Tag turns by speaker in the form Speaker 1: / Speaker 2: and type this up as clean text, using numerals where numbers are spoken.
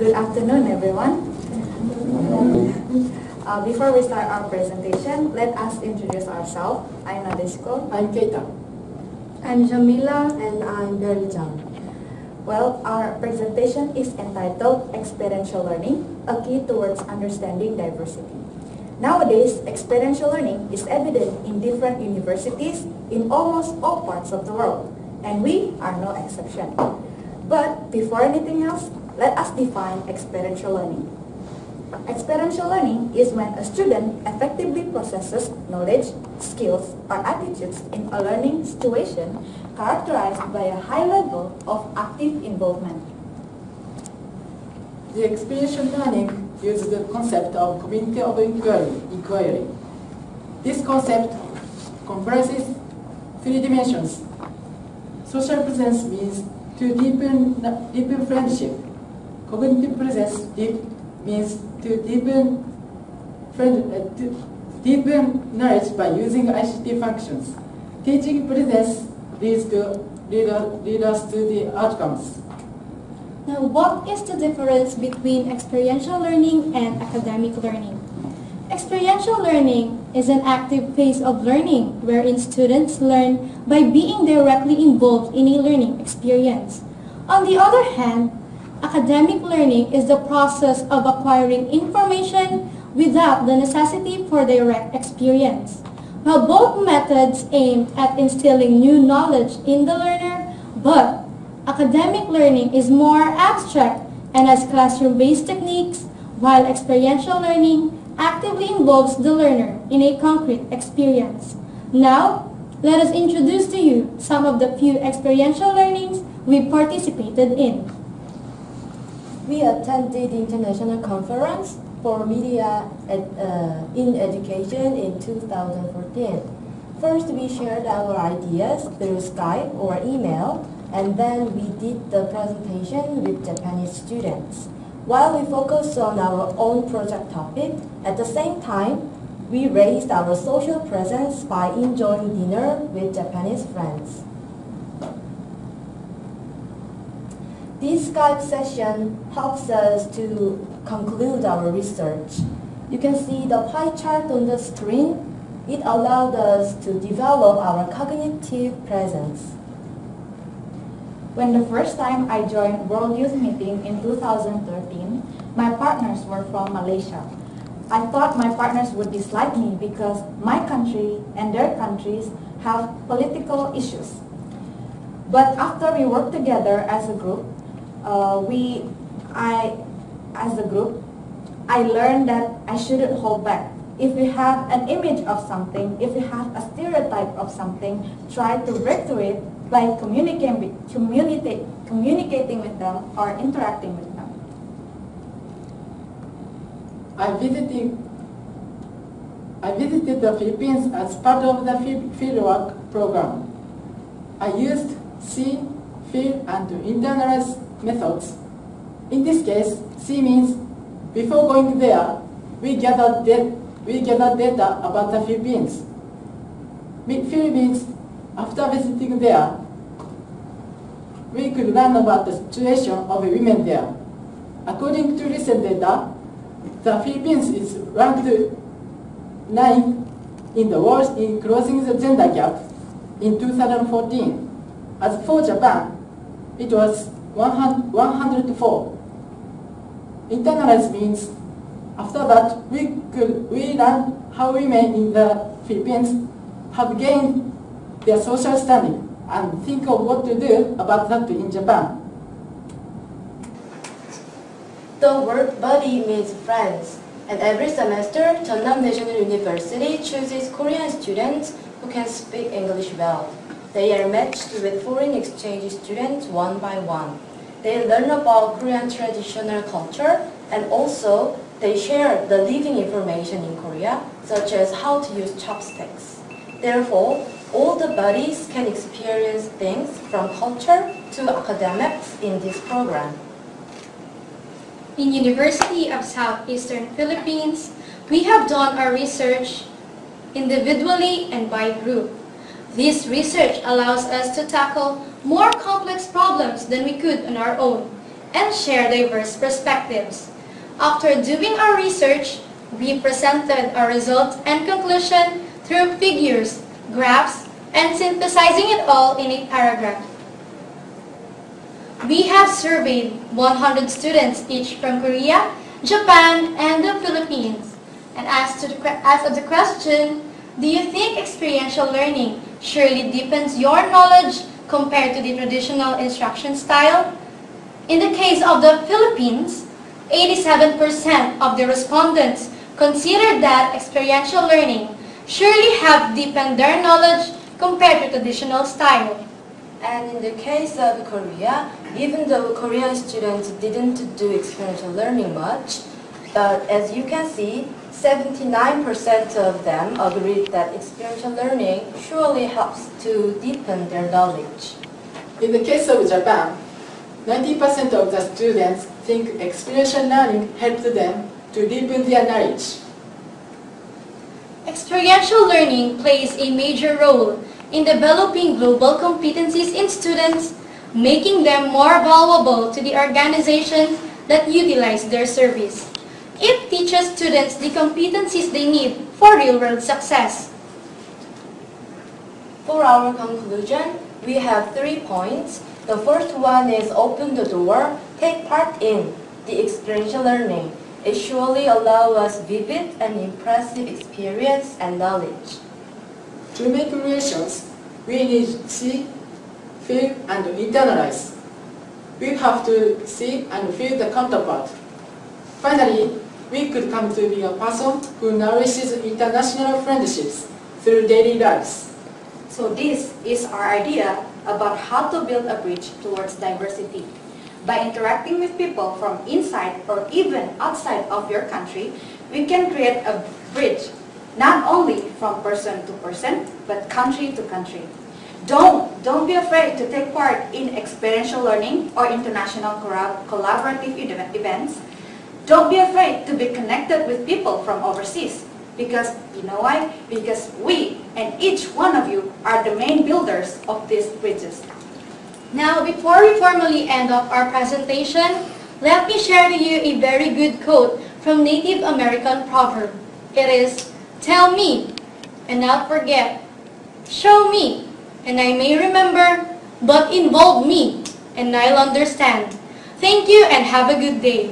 Speaker 1: Good afternoon, everyone. Before we start our presentation, let us introduce ourselves. I'm Nadeshko.
Speaker 2: I'm Keita.
Speaker 3: I'm Jamila.
Speaker 4: And I'm Berijang.
Speaker 1: Well, our presentation is entitled Experiential Learning, a Key Towards Understanding Diversity. Nowadays, experiential learning is evident in different universities in almost all parts of the world, and we are no exception. But before anything else, let us define experiential learning. Experiential learning is when a student effectively processes knowledge, skills, or attitudes in a learning situation characterized by a high level of active involvement.
Speaker 2: The experiential learning uses the concept of community of inquiry. This concept comprises three dimensions. Social presence means to deepen friendship. Cognitive presence means to deepen knowledge by using ICT functions. Teaching presence lead us to the outcomes.
Speaker 3: Now, what is the difference between experiential learning and academic learning? Experiential learning is an active phase of learning wherein students learn by being directly involved in a learning experience. On the other hand, academic learning is the process of acquiring information without the necessity for direct experience. While both methods aim at instilling new knowledge in the learner, but academic learning is more abstract and has classroom-based techniques, while experiential learning actively involves the learner in a concrete experience. Now, let us introduce to you some of the few experiential learnings we participated in.
Speaker 4: We attended the International Conference for Media in Education in 2014. First, we shared our ideas through Skype or email, and then we did the presentation with Japanese students. While we focused on our own project topic, at the same time, we raised our social presence by enjoying dinner with Japanese friends. This Skype session helps us to conclude our research. You can see the pie chart on the screen. It allowed us to develop our cognitive presence.
Speaker 1: When the first time I joined World Youth Meeting in 2013, my partners were from Malaysia. I thought my partners would dislike me because my country and their countries have political issues. But after we worked together as a group, I learned that I shouldn't hold back. If we have an image of something, if we have a stereotype of something, try to break through it by communicating with them or interacting with them.
Speaker 2: I visited the Philippines as part of the fieldwork program. I used see, feel, and internalize methods. In this case, see means before going there, we gathered data about the Philippines. Feel means after visiting there, we could learn about the situation of women there. According to recent data, the Philippines is ranked 9th in the world in closing the gender gap in 2014. As for Japan, it was 104. Internalize means after that we learn how women in the Philippines have gained their social standing and think of what to do about that in Japan.
Speaker 4: The word buddy means friends, and every semester, Chonnam National University chooses Korean students who can speak English well. They are matched with foreign exchange students one by one. They learn about Korean traditional culture, and also they share the living information in Korea, such as how to use chopsticks. Therefore, all the buddies can experience things from culture to academics in this program.
Speaker 3: In University of Southeastern Philippines, we have done our research individually and by group. This research allows us to tackle more complex problems than we could on our own. and share diverse perspectives. After doing our research, we presented our results and conclusion through figures, graphs, and synthesizing it all in a paragraph. We have surveyed 100 students each from Korea, Japan, and the Philippines. And as of the question, do you think experiential learning surely deepens your knowledge compared to the traditional instruction style? In the case of the Philippines, 87% of the respondents considered that experiential learning surely have deepened their knowledge compared to traditional style.
Speaker 4: And in the case of Korea, even though Korean students didn't do experiential learning much, but as you can see, 79% of them agreed that experiential learning surely helps to deepen their knowledge.
Speaker 2: In the case of Japan, 90% of the students think experiential learning helped them to deepen their knowledge.
Speaker 3: Experiential learning plays a major role in developing global competencies in students, making them more valuable to the organizations that utilize their service. It teaches students the competencies they need for real-world success.
Speaker 4: For our conclusion, we have 3 points. The first one is open the door, take part in the experiential learning. It surely allows us vivid and impressive experience and knowledge.
Speaker 2: To make relations, we need to see, feel, and internalize. We have to see and feel the counterpart. Finally, we could come to be a person who nourishes international friendships through daily lives.
Speaker 1: So this is our idea about how to build a bridge towards diversity. By interacting with people from inside or even outside of your country, we can create a bridge, not only from person to person, but country to country. Don't be afraid to take part in experiential learning or international collaborative events. Don't be afraid to be connected with people from overseas. Because, you know why? Because we and each one of you are the main builders of these bridges.
Speaker 3: Now, before we formally end off our presentation, let me share to you a very good quote from Native American proverb. It is, "Tell me, and I'll forget. Show me, and I may remember, but involve me, and I'll understand." Thank you and have a good day.